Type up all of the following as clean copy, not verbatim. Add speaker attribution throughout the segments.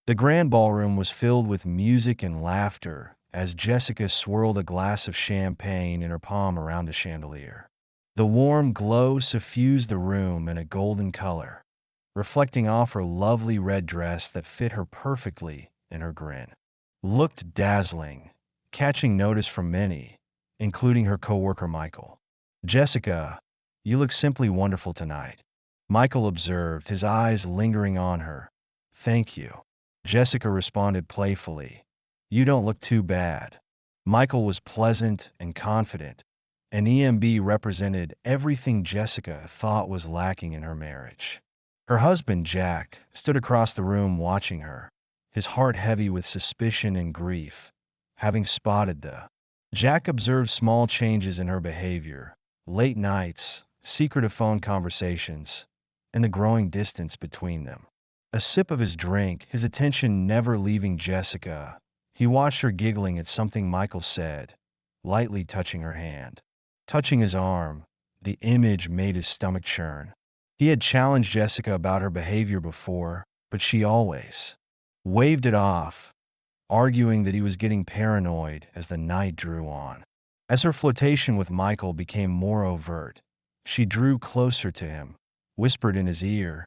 Speaker 1: The grand ballroom was filled with music and laughter as Jessica swirled a glass of champagne in her palm around the chandelier. The warm glow suffused the room in a golden color, reflecting off her lovely red dress that fit her perfectly, and her grin looked dazzling, catching notice from many, including her coworker Michael. "Jessica, you look simply wonderful tonight," Michael observed, his eyes lingering on her. "Thank you," Jessica responded playfully. "You don't look too bad." Michael was pleasant and confident, and EMB represented everything Jessica thought was lacking in her marriage. Her husband, Jack, stood across the room watching her, his heart heavy with suspicion and grief, having spotted the. Jack observed small changes in her behavior, late nights, secretive phone conversations, and the growing distance between them. A sip of his drink, his attention never leaving Jessica, he watched her giggling at something Michael said, lightly touching her hand. Touching his arm, the image made his stomach churn. He had challenged Jessica about her behavior before, but she always waved it off, arguing that he was getting paranoid as the night drew on. As her flirtation with Michael became more overt, she drew closer to him, whispered in his ear,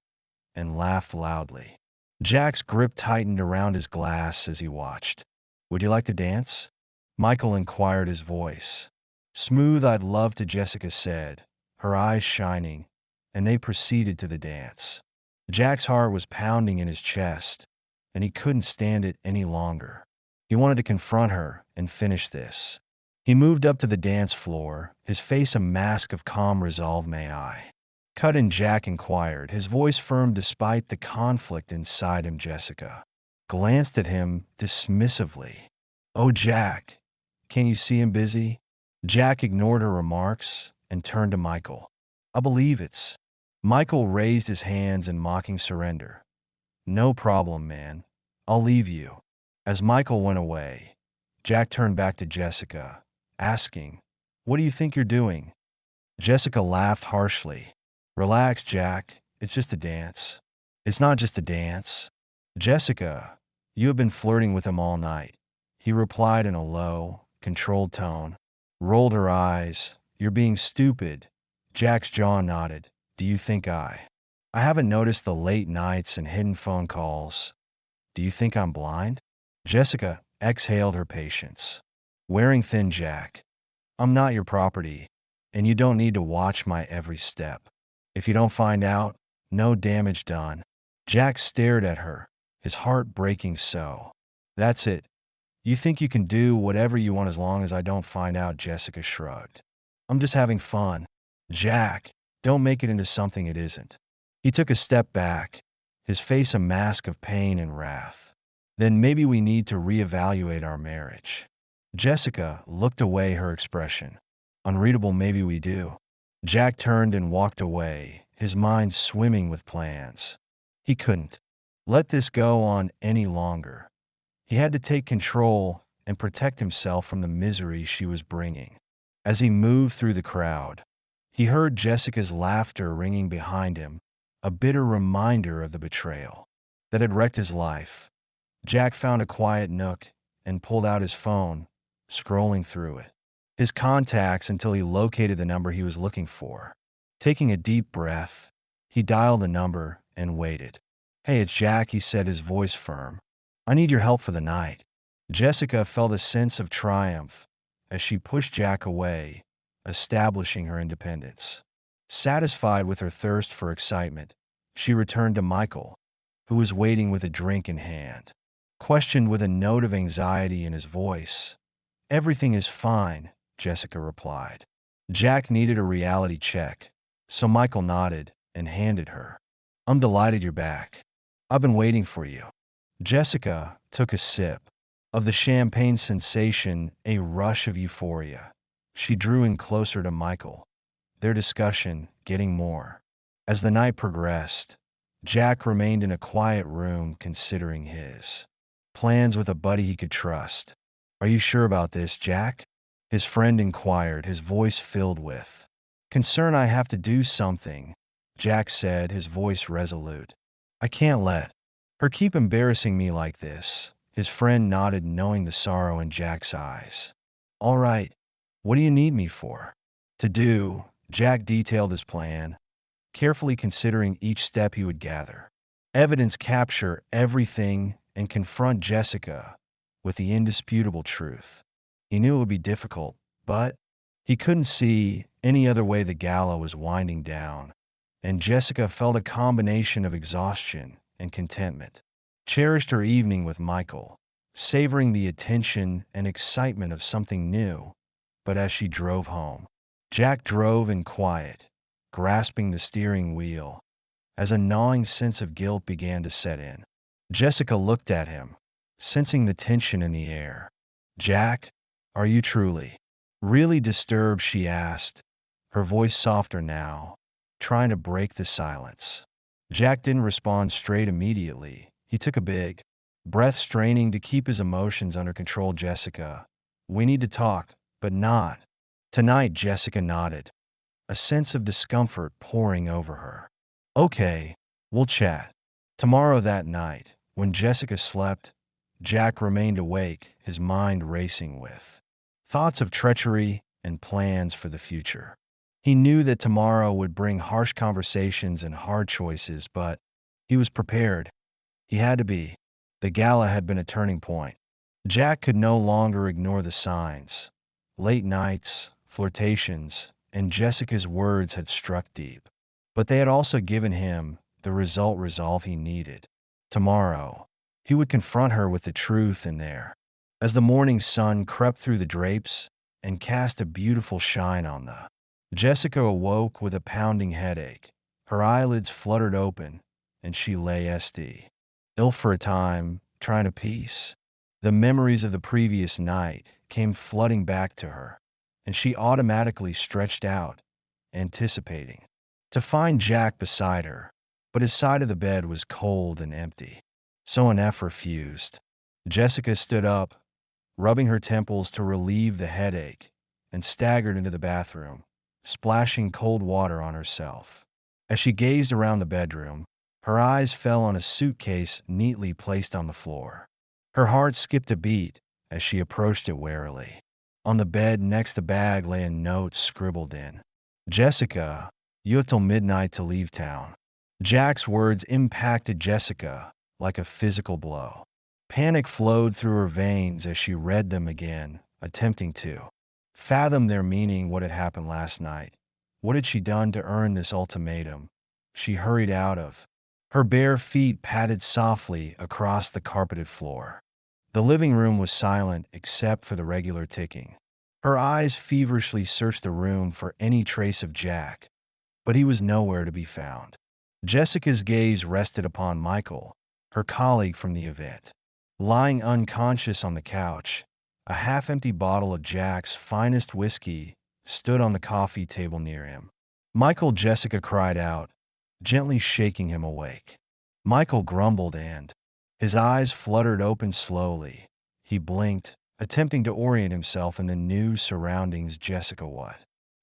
Speaker 1: and laughed loudly. Jack's grip tightened around his glass as he watched. "Would you like to dance?" Michael inquired, his voice smooth. "I'd love to," Jessica said, her eyes shining, and they proceeded to the dance. Jack's heart was pounding in his chest, and he couldn't stand it any longer. He wanted to confront her and finish this. He moved up to the dance floor, his face a mask of calm resolve. "May I cut in?" Jack inquired, his voice firm despite the conflict inside him. Jessica glanced at him dismissively. "Oh, Jack, can't you see him busy?" Jack ignored her remarks and turned to Michael. "I believe it's." Michael raised his hands in mocking surrender. "No problem, man. I'll leave you." As Michael went away, Jack turned back to Jessica, asking, "What do you think you're doing?" Jessica laughed harshly. "Relax, Jack. It's just a dance." "It's not just a dance." "Jessica, you have been flirting with him all night," he replied in a low, controlled tone. Rolled her eyes. "You're being stupid." Jack's jaw nodded. "Do you think I haven't noticed the late nights and hidden phone calls? Do you think I'm blind?" Jessica exhaled her patience. Wearing thin. "Jack, I'm not your property, and you don't need to watch my every step. If you don't find out, no damage done." Jack stared at her, his heart breaking. "So that's it. You think you can do whatever you want as long as I don't find out?" Jessica shrugged. "I'm just having fun." "Jack, don't make it into something it isn't." He took a step back, his face a mask of pain and wrath. "Then maybe we need to reevaluate our marriage." Jessica looked away, her expression unreadable. "Maybe we do." Jack turned and walked away, his mind swimming with plans. He couldn't let this go on any longer. He had to take control and protect himself from the misery she was bringing. As he moved through the crowd, he heard Jessica's laughter ringing behind him, a bitter reminder of the betrayal that had wrecked his life. Jack found a quiet nook and pulled out his phone, scrolling through it, his contacts until he located the number he was looking for. Taking a deep breath, he dialed the number and waited. "Hey, it's Jack," he said, his voice firm. "I need your help for the night." Jessica felt a sense of triumph as she pushed Jack away, establishing her independence. Satisfied with her thirst for excitement, she returned to Michael, who was waiting with a drink in hand. Questioned with a note of anxiety in his voice. "Everything is fine," Jessica replied. Jack needed a reality check, so Michael nodded and handed her. "I'm delighted you're back. I've been waiting for you." Jessica took a sip of the champagne, sensation a rush of euphoria. She drew in closer to Michael, their discussion getting more. As the night progressed, Jack remained in a quiet room considering his plans with a buddy he could trust. "Are you sure about this, Jack?" his friend inquired, his voice filled with concern. "I have to do something," Jack said, his voice resolute. "I can't let Her keep embarrassing me like this. His friend nodded, knowing the sorrow in Jack's eyes. All right, what do you need me for? To do, Jack detailed his plan, carefully considering each step he would gather. Evidence capture everything and confront Jessica with the indisputable truth. He knew it would be difficult, but he couldn't see any other way. The gala was winding down, and Jessica felt a combination of exhaustion and contentment. Cherished her evening with Michael, savoring the attention and excitement of something new. But as she drove home, Jack drove in quiet, grasping the steering wheel, as a gnawing sense of guilt began to set in. Jessica looked at him, sensing the tension in the air. Jack, are you truly, really disturbed? She asked, her voice softer now, trying to break the silence. Jack didn't respond straight immediately. He took a big breath, straining to keep his emotions under control. Jessica, we need to talk, but not tonight. Jessica nodded, a sense of discomfort pouring over her. Okay, we'll chat tomorrow. That night, when Jessica slept, Jack remained awake, his mind racing with thoughts of treachery and plans for the future. He knew that tomorrow would bring harsh conversations and hard choices, but he was prepared. He had to be. The gala had been a turning point. Jack could no longer ignore the signs. Late nights, flirtations, and Jessica's words had struck deep. But they had also given him the resolve he needed. Tomorrow, he would confront her with the truth in there. As the morning sun crept through the drapes and cast a beautiful shine on the, Jessica awoke with a pounding headache. Her eyelids fluttered open, and she lay ill for a time, trying to piece. The memories of the previous night came flooding back to her, and she automatically stretched out, anticipating to find Jack beside her. But his side of the bed was cold and empty. So an effort fused. Jessica stood up, rubbing her temples to relieve the headache, and staggered into the bathroom, splashing cold water on herself. As she gazed around the bedroom, her eyes fell on a suitcase neatly placed on the floor. Her heart skipped a beat as she approached it warily. On the bed next to the bag lay a note scribbled in. Jessica, you have till midnight to leave town. Jack's words impacted Jessica like a physical blow. Panic flowed through her veins as she read them again, attempting to fathom their meaning. What had happened last night? What had she done to earn this ultimatum? She hurried out of. Her bare feet padded softly across the carpeted floor. The living room was silent except for the regular ticking. Her eyes feverishly searched the room for any trace of Jack, but he was nowhere to be found. Jessica's gaze rested upon Michael, her colleague from the event. Lying unconscious on the couch, a half-empty bottle of Jack's finest whiskey stood on the coffee table near him. Michael, Jessica cried out, gently shaking him awake. Michael grumbled and his eyes fluttered open slowly. He blinked, attempting to orient himself in the new surroundings. Jessica, what?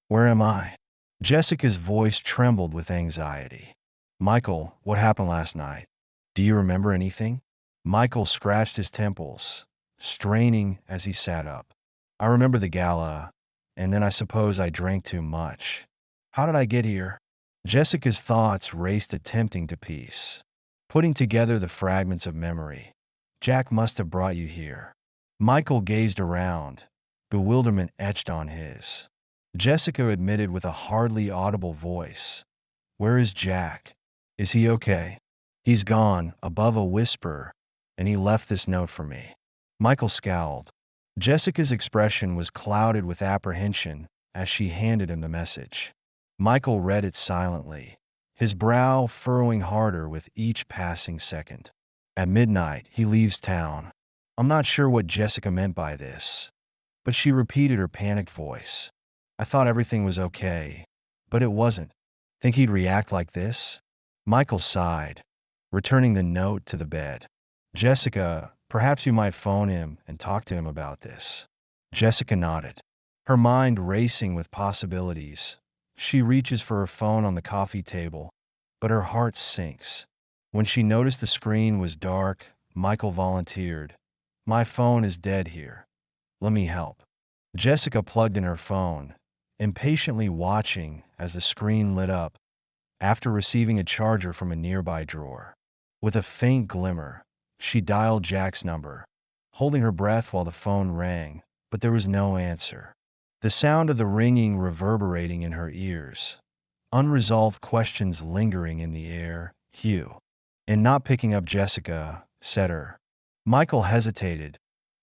Speaker 1: Where am I? Jessica's voice trembled with anxiety. Michael, what happened last night? Do you remember anything? Michael scratched his temples, straining as he sat up. I remember the gala, and then I suppose I drank too much. How did I get here? Jessica's thoughts raced, attempting to piece, putting together the fragments of memory. Jack must have brought you here. Michael gazed around, bewilderment etched on his. Jessica admitted with a hardly audible voice, where is Jack? Is he okay? He's gone, above a whisper, and he left this note for me. Michael scowled. Jessica's expression was clouded with apprehension as she handed him the message. Michael read it silently, his brow furrowing harder with each passing second. At midnight, he leaves town. I'm not sure what Jessica meant by this, but she repeated, her panicked voice. I thought everything was okay, but it wasn't. Think he'd react like this? Michael sighed, returning the note to the bed. Jessica, perhaps you might phone him and talk to him about this. Jessica nodded, her mind racing with possibilities. She reaches for her phone on the coffee table, but her heart sinks. When she noticed the screen was dark, Michael volunteered. My phone is dead here. Let me help. Jessica plugged in her phone, impatiently watching as the screen lit up after receiving a charger from a nearby drawer. With a faint glimmer, she dialed Jack's number, holding her breath while the phone rang, but there was no answer. The sound of the ringing reverberating in her ears, unresolved questions lingering in the air. Hugh. And not picking up Jessica, said her. Michael hesitated,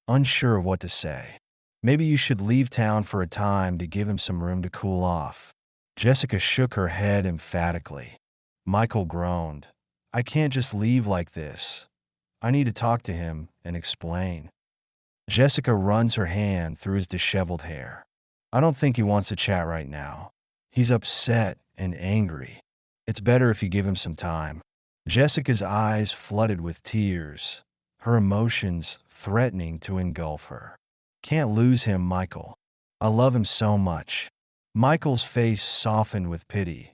Speaker 1: unsure of what to say. Maybe you should leave town for a time to give him some room to cool off. Jessica shook her head emphatically. Michael groaned. I can't just leave like this. I need to talk to him and explain. Jessica runs her hand through his disheveled hair. I don't think he wants to chat right now. He's upset and angry. It's better if you give him some time. Jessica's eyes flooded with tears, her emotions threatening to engulf her. Can't lose him, Michael. I love him so much. Michael's face softened with pity,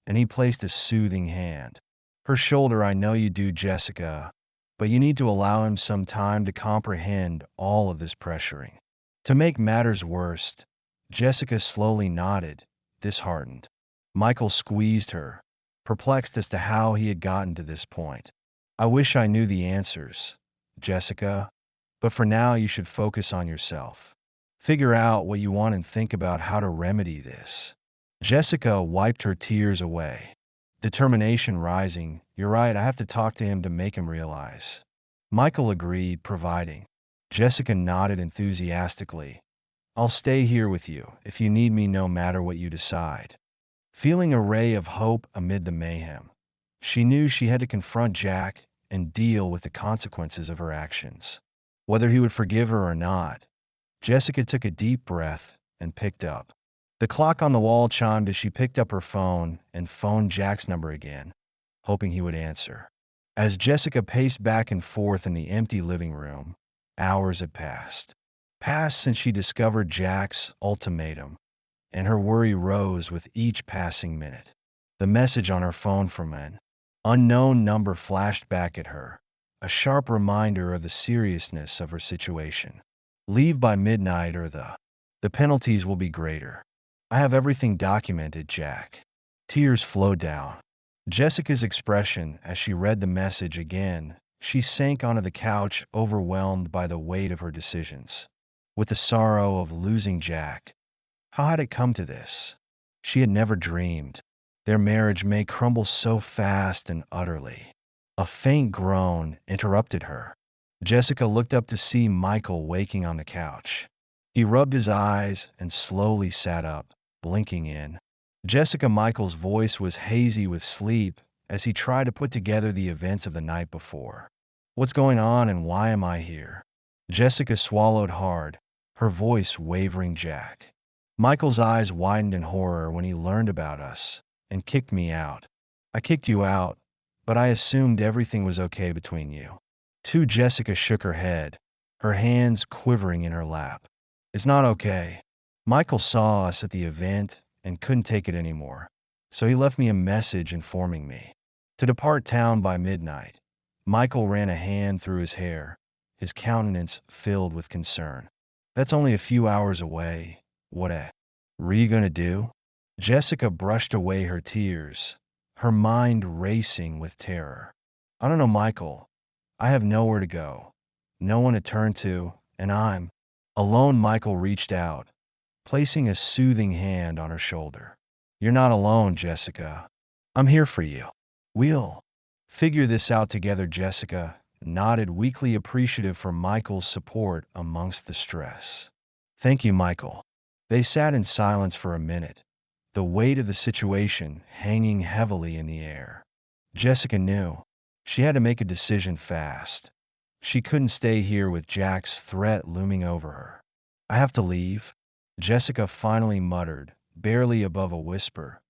Speaker 1: and he placed a soothing hand. Her shoulder. I know you do, Jessica, but you need to allow him some time to comprehend all of this pressuring. To make matters worse, Jessica slowly nodded, disheartened. Michael squeezed her, perplexed as to how he had gotten to this point. I wish I knew the answers, Jessica, but for now you should focus on yourself. Figure out what you want and think about how to remedy this. Jessica wiped her tears away, determination rising. You're right, I have to talk to him to make him realize. Michael agreed, providing. Jessica nodded enthusiastically. I'll stay here with you if you need me no matter what you decide. Feeling a ray of hope amid the mayhem, she knew she had to confront Jack and deal with the consequences of her actions. Whether he would forgive her or not, Jessica took a deep breath and picked up. The clock on the wall chimed as she picked up her phone and phoned Jack's number again, hoping he would answer. As Jessica paced back and forth in the empty living room, hours had passed since she discovered Jack's ultimatum, and her worry rose with each passing minute. The message on her phone from an unknown number flashed back at her, a sharp reminder of the seriousness of her situation. Leave by midnight or the penalties will be greater. I have everything documented, Jack. Tears flowed down Jessica's expression as she read the message again. She sank onto the couch, overwhelmed by the weight of her decisions. With the sorrow of losing Jack, how had it come to this? She had never dreamed their marriage may crumble so fast and utterly. A faint groan interrupted her. Jessica looked up to see Michael waking on the couch. He rubbed his eyes and slowly sat up, blinking in. Michael's voice was hazy with sleep as he tried to put together the events of the night before. What's going on and why am I here? Jessica swallowed hard, her voice wavering. Jack. Michael's eyes widened in horror when he learned about us and kicked me out. I kicked you out, but I assumed everything was okay between you. Jessica shook her head, her hands quivering in her lap. It's not okay. Michael saw us at the event and couldn't take it anymore, so he left me a message informing me to depart town by midnight. Michael ran a hand through his hair, his countenance filled with concern. That's only a few hours away. What were you gonna do? Jessica brushed away her tears, her mind racing with terror. I don't know, Michael. I have nowhere to go, no one to turn to, and I'm alone. Michael reached out, placing a soothing hand on her shoulder. You're not alone, Jessica. I'm here for you. We'll figure this out together. Jessica nodded, weakly appreciative for Michael's support amongst the stress. Thank you, Michael. They sat in silence for a minute, the weight of the situation hanging heavily in the air. Jessica knew she had to make a decision fast. She couldn't stay here with Jack's threat looming over her. I have to leave, Jessica finally muttered, barely above a whisper.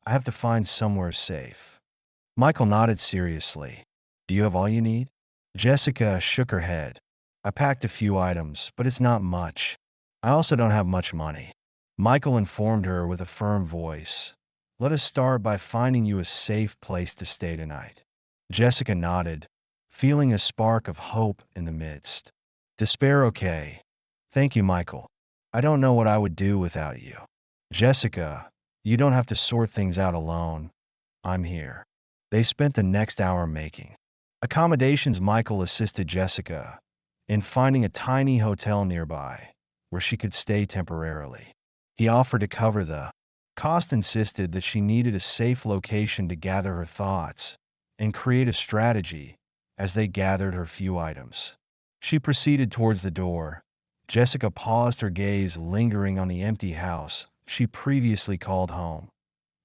Speaker 1: I have to find somewhere safe. Michael nodded seriously. Do you have all you need? Jessica shook her head. I packed a few items, but it's not much. I also don't have much money. Michael informed her with a firm voice. Let us start by finding you a safe place to stay tonight. Jessica nodded, feeling a spark of hope in the midst. Despair okay. Thank you, Michael. I don't know what I would do without you. Jessica, you don't have to sort things out alone. I'm here. They spent the next hour making accommodations. Michael assisted Jessica in finding a tiny hotel nearby where she could stay temporarily. He offered to cover the cost, insisted that she needed a safe location to gather her thoughts and create a strategy as they gathered her few items. She proceeded towards the door. Jessica paused, her gaze lingering on the empty house she previously called home.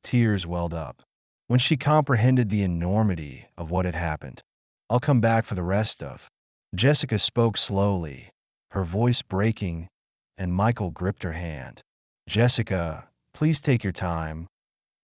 Speaker 1: Tears welled up when she comprehended the enormity of what had happened. I'll come back for the rest of. Jessica spoke slowly, her voice breaking, and Michael gripped her hand. Jessica, please take your time.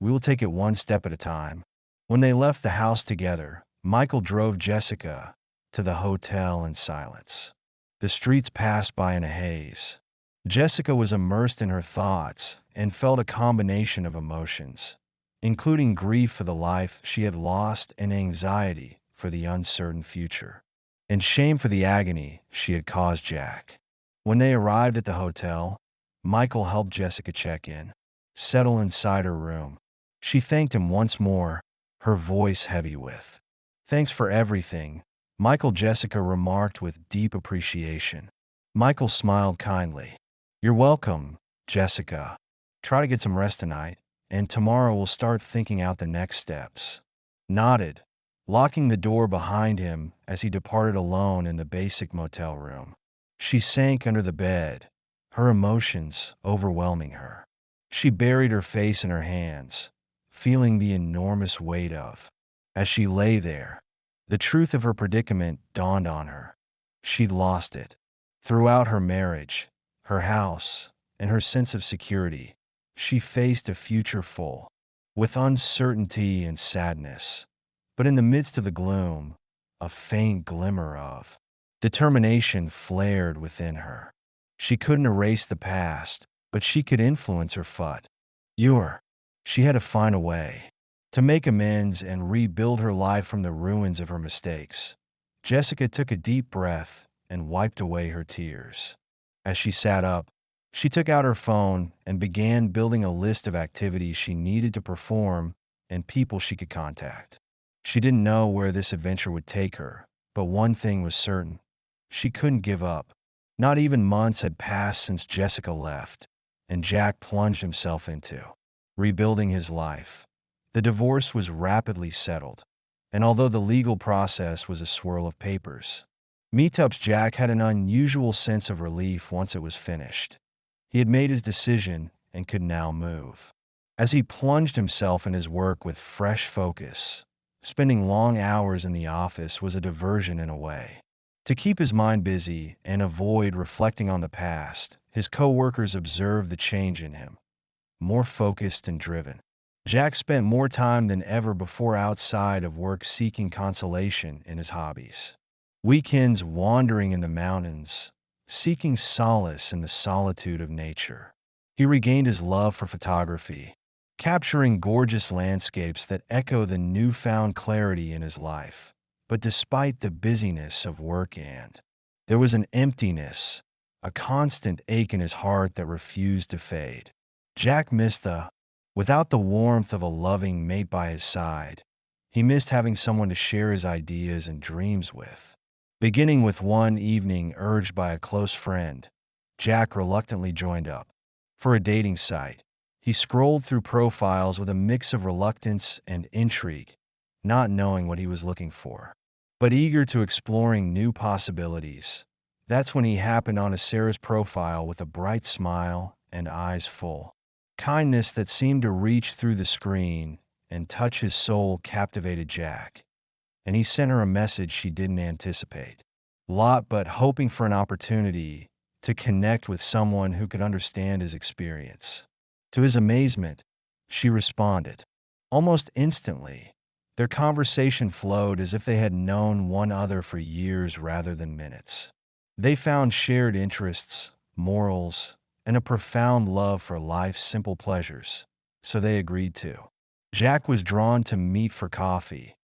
Speaker 1: We will take it one step at a time. When they left the house together, Michael drove Jessica to the hotel in silence. The streets passed by in a haze. Jessica was immersed in her thoughts and felt a combination of emotions, including grief for the life she had lost and anxiety for the uncertain future, and shame for the agony she had caused Jack. When they arrived at the hotel, Michael helped Jessica check in, settle inside her room. She thanked him once more, her voice heavy with thanks for everything. Michael, Jessica remarked with deep appreciation. Michael smiled kindly. You're welcome, Jessica. Try to get some rest tonight, and tomorrow we'll start thinking out the next steps. Nodded, locking the door behind him as he departed alone in the basic motel room. She sank under the bed, her emotions overwhelming her. She buried her face in her hands, feeling the enormous weight of. As she lay there, the truth of her predicament dawned on her. She'd lost it. Throughout her marriage, her house, and her sense of security, she faced a future full with uncertainty and sadness. But in the midst of the gloom, a faint glimmer of determination flared within her. She couldn't erase the past, but she could influence her future. She had to find a way to make amends and rebuild her life from the ruins of her mistakes. Jessica took a deep breath and wiped away her tears. As she sat up, she took out her phone and began building a list of activities she needed to perform and people she could contact. She didn't know where this adventure would take her, but one thing was certain. She couldn't give up. Not even months had passed since Jessica left, and Jack plunged himself into rebuilding his life. The divorce was rapidly settled, and although the legal process was a swirl of papers, meetups, Jack had an unusual sense of relief once it was finished. He had made his decision and could now move. As he plunged himself in his work with fresh focus, spending long hours in the office was a diversion in a way. To keep his mind busy and avoid reflecting on the past, his co-workers observed the change in him, more focused and driven. Jack spent more time than ever before outside of work seeking consolation in his hobbies. Weekends wandering in the mountains, seeking solace in the solitude of nature. He regained his love for photography, capturing gorgeous landscapes that echo the newfound clarity in his life. But despite the busyness of work, there was an emptiness, a constant ache in his heart that refused to fade. Jack missed without the warmth of a loving mate by his side, he missed having someone to share his ideas and dreams with. Beginning with one evening urged by a close friend, Jack reluctantly joined up for a dating site. He scrolled through profiles with a mix of reluctance and intrigue, not knowing what he was looking for, but eager to exploring new possibilities. That's when he happened on a Sarah's profile with a bright smile and eyes full kindness that seemed to reach through the screen and touch his soul. Captivated Jack, and he sent her a message she didn't anticipate. Lot, but hoping for an opportunity to connect with someone who could understand his experience. To his amazement, she responded. Almost instantly, their conversation flowed as if they had known one another for years rather than minutes. They found shared interests, morals, and a profound love for life's simple pleasures, so they agreed to. Jack was drawn to meet for coffee,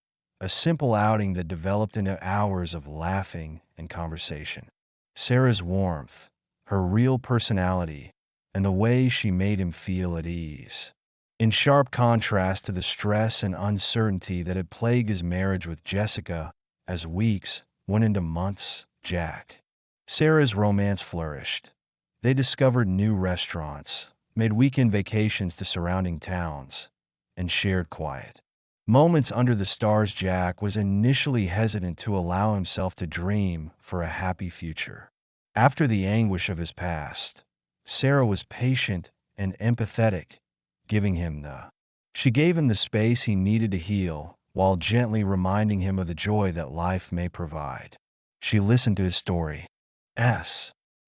Speaker 1: a simple outing that developed into hours of laughing and conversation. Sarah's warmth, her real personality, and the way she made him feel at ease. In sharp contrast to the stress and uncertainty that had plagued his marriage with Jessica, as weeks went into months, Sarah's romance flourished. They discovered new restaurants, made weekend vacations to surrounding towns, and shared quiet moments under the stars. Jack was initially hesitant to allow himself to dream for a happy future. After the anguish of his past, Sarah was patient and empathetic, giving him the she gave him the space he needed to heal, while gently reminding him of the joy that life may provide. She listened to his story,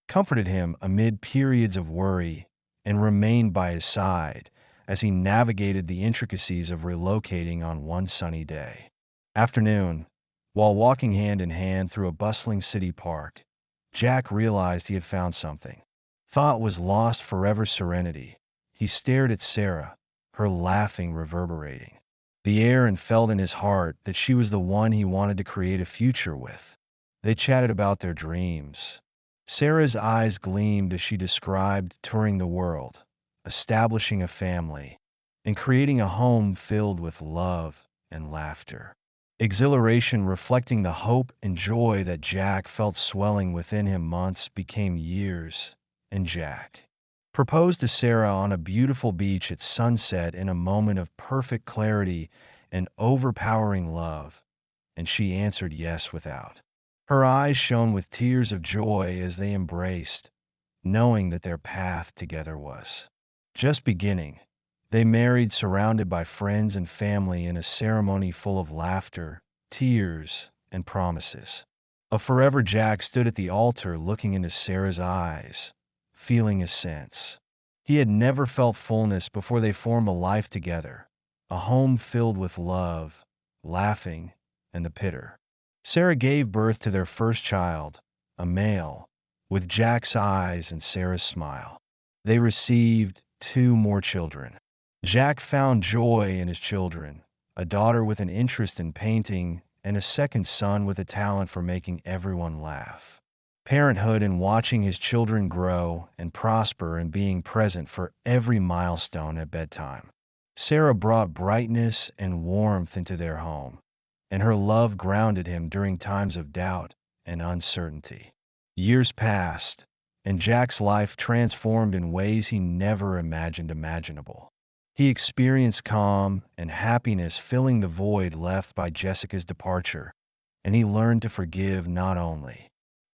Speaker 1: comforted him amid periods of worry, and remained by his side as he navigated the intricacies of relocating on one sunny day. Afternoon, while walking hand in hand through a bustling city park, Jack realized he had found something. Thought was lost forever serenity. He stared at Sarah, her laughing reverberating the air, and felt in his heart that she was the one he wanted to create a future with. They chatted about their dreams. Sarah's eyes gleamed as she described touring the world, establishing a family, and creating a home filled with love and laughter. Exhilaration reflecting the hope and joy that Jack felt swelling within him. Months became years, and Jack proposed to Sarah on a beautiful beach at sunset in a moment of perfect clarity and overpowering love, and she answered yes without. Her eyes shone with tears of joy as they embraced, knowing that their path together was just beginning. They married surrounded by friends and family in a ceremony full of laughter, tears, and promises. A forever. Jack stood at the altar looking into Sarah's eyes, feeling a sense he had never felt fullness before. They formed a life together, a home filled with love, laughing, and the pitter. Sarah gave birth to their first child, a male, with Jack's eyes and Sarah's smile. They received 2 more children. Jack found joy in his children, a daughter with an interest in painting and a second son with a talent for making everyone laugh. Parenthood and watching his children grow and prosper and being present for every milestone at bedtime. Sarah brought brightness and warmth into their home, and her love grounded him during times of doubt and uncertainty. Years passed, and Jack's life transformed in ways he never imagined imaginable. He experienced calm and happiness filling the void left by Jessica's departure, and he learned to forgive not only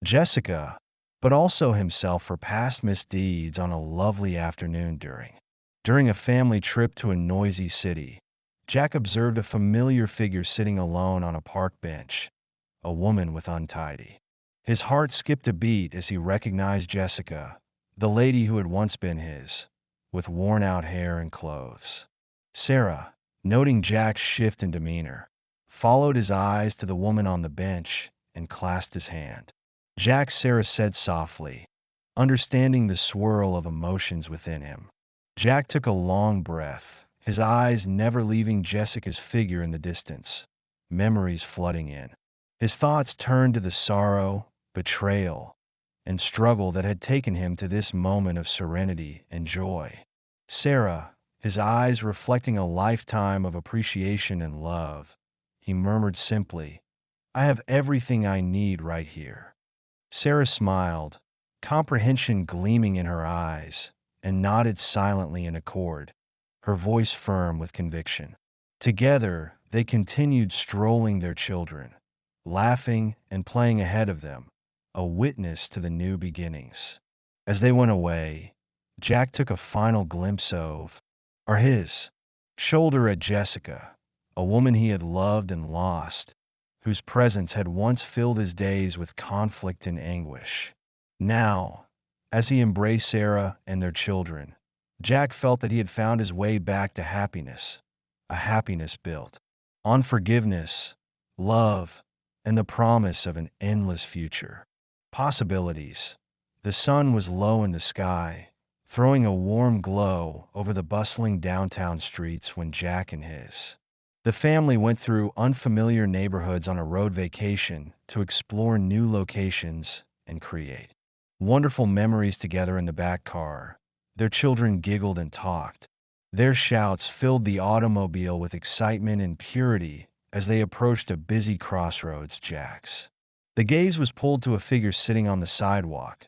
Speaker 1: Jessica, but also himself for past misdeeds. On a lovely afternoon during a family trip to a noisy city, Jack observed a familiar figure sitting alone on a park bench, a woman with untidy. His heart skipped a beat as he recognized Jessica, the lady who had once been his, with worn-out hair and clothes. Sarah, noting Jack's shift in demeanor, followed his eyes to the woman on the bench and clasped his hand. Jack, Sarah said softly, understanding the swirl of emotions within him. Jack took a long breath, his eyes never leaving Jessica's figure in the distance, memories flooding in. His thoughts turned to the sorrow, betrayal, and struggle that had taken him to this moment of serenity and joy. Sarah, his eyes reflecting a lifetime of appreciation and love, he murmured simply, "I have everything I need right here." Sarah smiled, comprehension gleaming in her eyes, and nodded silently in accord, her voice firm with conviction. Together, they continued strolling their children, laughing and playing ahead of them, a witness to the new beginnings. As they went away, Jack took a final glimpse of, or his, shoulder at Jessica, a woman he had loved and lost, whose presence had once filled his days with conflict and anguish. Now, as he embraced Sarah and their children, Jack felt that he had found his way back to happiness, a happiness built on forgiveness, love, and the promise of an endless future. Possibilities. The sun was low in the sky, throwing a warm glow over the bustling downtown streets when Jack and his The family went through unfamiliar neighborhoods on a road vacation to explore new locations and create wonderful memories together in the back car. Their children giggled and talked. Their shouts filled the automobile with excitement and purity as they approached a busy crossroads. Jack's. The gaze was pulled to a figure sitting on the sidewalk,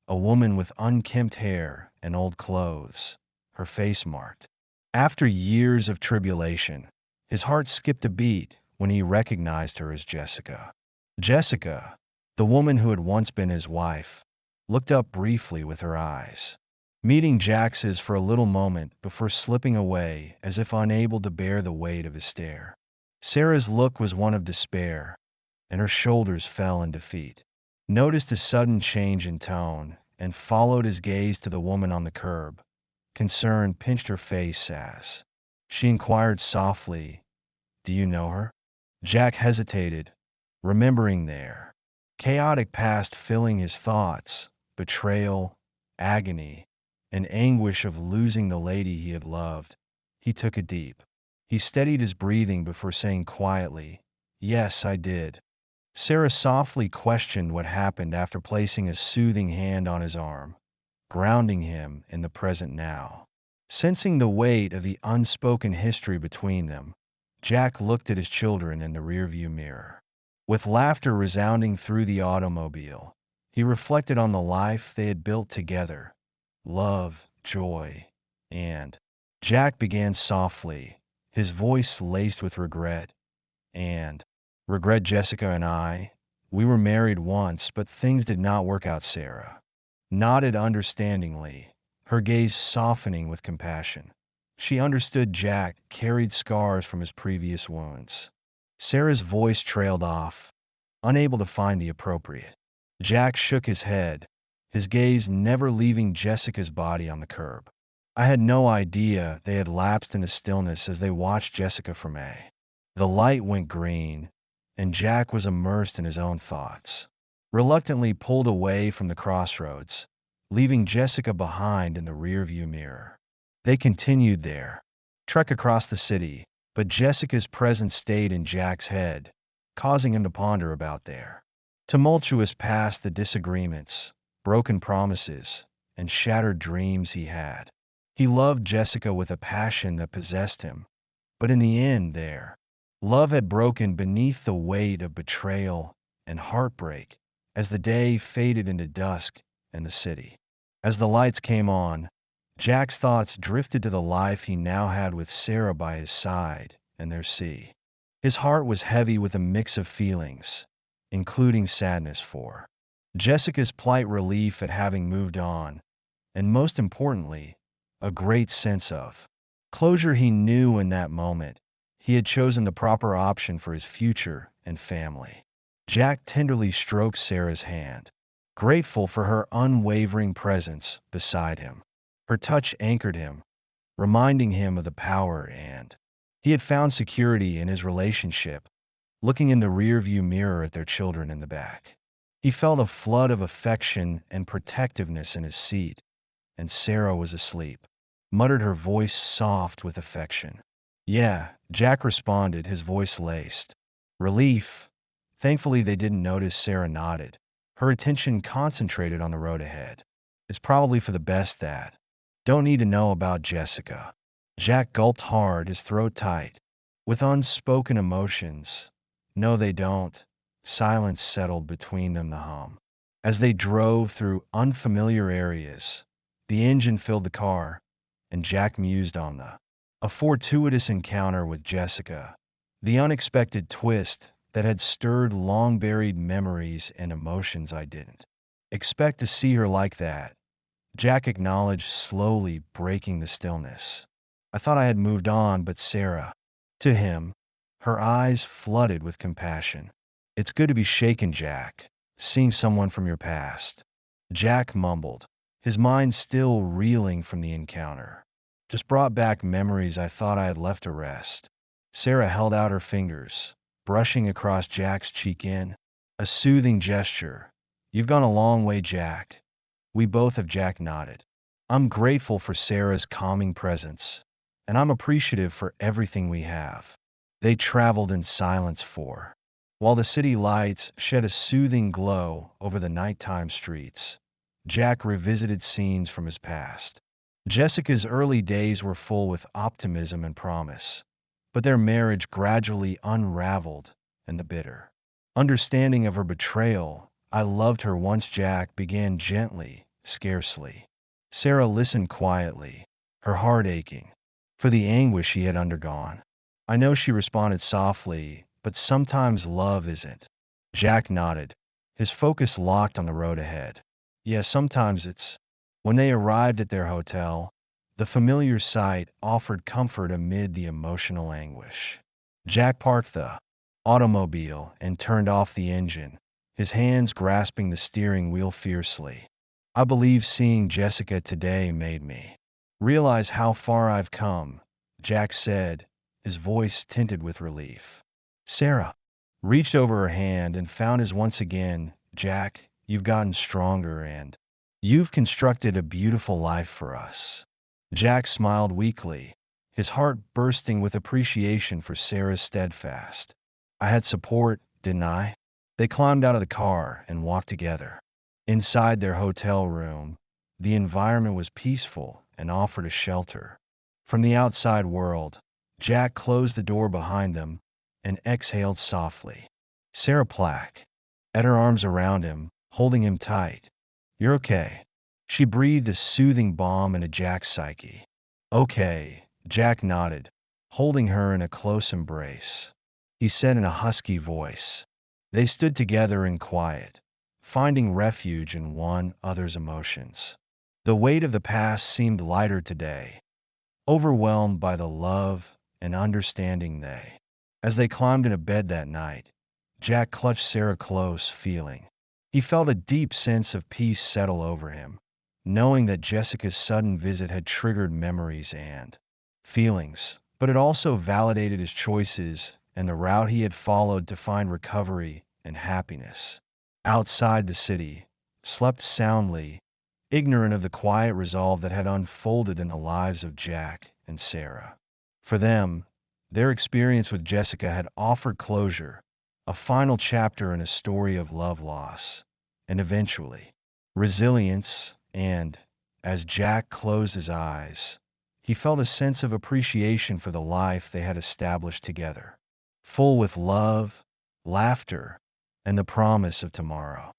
Speaker 1: a woman with unkempt hair and old clothes, her face marked. After years of tribulation, his heart skipped a beat when he recognized her as Jessica. Jessica, the woman who had once been his wife, looked up briefly with her eyes, meeting Jax's for a little moment before slipping away as if unable to bear the weight of his stare. Sarah's look was one of despair, and her shoulders fell in defeat. Noticed his sudden change in tone and followed his gaze to the woman on the curb. Concern pinched her face as she inquired softly, "Do you know her?" Jack hesitated, remembering their chaotic past filling his thoughts, betrayal, agony, and anguish of losing the lady he had loved. He took a deep. He steadied his breathing before saying quietly, "Yes, I did." Sarah softly questioned what happened after placing a soothing hand on his arm, grounding him in the present now. Sensing the weight of the unspoken history between them, Jack looked at his children in the rearview mirror. With laughter resounding through the automobile, he reflected on the life they had built together. Love, joy, and Jack began softly, his voice laced with regret. And regret, Jessica and I, we were married once, but things did not work out. Sarah nodded understandingly, her gaze softening with compassion. She understood Jack carried scars from his previous wounds. Sarah's voice trailed off, unable to find the appropriate. Jack shook his head, his gaze never leaving Jessica's body on the curb. I had no idea they had lapsed into stillness as they watched Jessica from A. The light went green, and Jack was immersed in his own thoughts. Reluctantly pulled away from the crossroads, leaving Jessica behind in the rearview mirror. They continued their trek across the city, but Jessica's presence stayed in Jack's head, causing him to ponder about their tumultuous past, the disagreements, broken promises, and shattered dreams he had. He loved Jessica with a passion that possessed him, but in the end their love had broken beneath the weight of betrayal and heartbreak as the day faded into dusk in the city. As the lights came on, Jack's thoughts drifted to the life he now had with Sarah by his side and their sea. His heart was heavy with a mix of feelings, including sadness for Jessica's plight, relief at having moved on, and most importantly, a great sense of closure. He knew in that moment he had chosen the proper option for his future and family. Jack tenderly stroked Sarah's hand, grateful for her unwavering presence beside him. Her touch anchored him, reminding him of the power and he had found security in his relationship. Looking in the rearview mirror at their children in the back, he felt a flood of affection and protectiveness in his seat, and Sarah was asleep. Muttered, her voice soft with affection. "Yeah," Jack responded, his voice laced. Relief. Thankfully, they didn't notice. Sarah nodded, her attention concentrated on the road ahead. "It's probably for the best that don't need to know about Jessica." Jack gulped hard, his throat tight, with unspoken emotions. "No, they don't." Silence settled between them, the hum. As they drove through unfamiliar areas, the engine filled the car, and Jack mused on a fortuitous encounter with Jessica, the unexpected twist that had stirred long-buried memories and emotions. "I didn't expect to see her like that," Jack acknowledged, slowly breaking the stillness. "I thought I had moved on, but Sarah." To him, her eyes flooded with compassion. "It's good to be shaken, Jack, seeing someone from your past." Jack mumbled, his mind still reeling from the encounter. "Just brought back memories I thought I had left to rest." Sarah held out her fingers, brushing across Jack's cheek in a soothing gesture. "You've gone a long way, Jack." "We both have." Jack nodded. "I'm grateful for Sarah's calming presence, and I'm appreciative for everything we have." They traveled in silence while the city lights shed a soothing glow over the nighttime streets. Jack revisited scenes from his past. Jessica's early days were full with optimism and promise, but their marriage gradually unraveled in the bitter understanding of her betrayal. "I loved her once," Jack began gently, scarcely. Sarah listened quietly, her heart aching for the anguish he had undergone. "I know," she responded softly, "but sometimes love isn't." Jack nodded, his focus locked on the road ahead. "Yeah, sometimes it's." When they arrived at their hotel, the familiar sight offered comfort amid the emotional anguish. Jack parked the automobile and turned off the engine, his hands grasping the steering wheel fiercely. "I believe seeing Jessica today made me realize how far I've come," Jack said, his voice tinted with relief. Sarah reached over her hand and found his once again. "Jack, you've gotten stronger and you've constructed a beautiful life for us." Jack smiled weakly, his heart bursting with appreciation for Sarah's steadfast. "I had support, didn't I?" They climbed out of the car and walked together. Inside their hotel room, the environment was peaceful and offered a shelter from the outside world. Jack closed the door behind them and exhaled softly. Sarah Plack had her arms around him, holding him tight. "You're okay." She breathed a soothing balm into Jack's psyche. "Okay," Jack nodded, holding her in a close embrace. He said in a husky voice. They stood together in quiet, finding refuge in one another's emotions. The weight of the past seemed lighter today, overwhelmed by the love and understanding they. As they climbed into bed that night, Jack clutched Sarah close, feeling. He felt a deep sense of peace settle over him, knowing that Jessica's sudden visit had triggered memories and feelings, but it also validated his choices and the route he had followed to find recovery and happiness. Outside the city, slept soundly, ignorant of the quiet resolve that had unfolded in the lives of Jack and Sarah. For them, their experience with Jessica had offered closure, a final chapter in a story of love loss, and eventually, resilience. And, as Jack closed his eyes, he felt a sense of appreciation for the life they had established together, full with love, laughter, and the promise of tomorrow.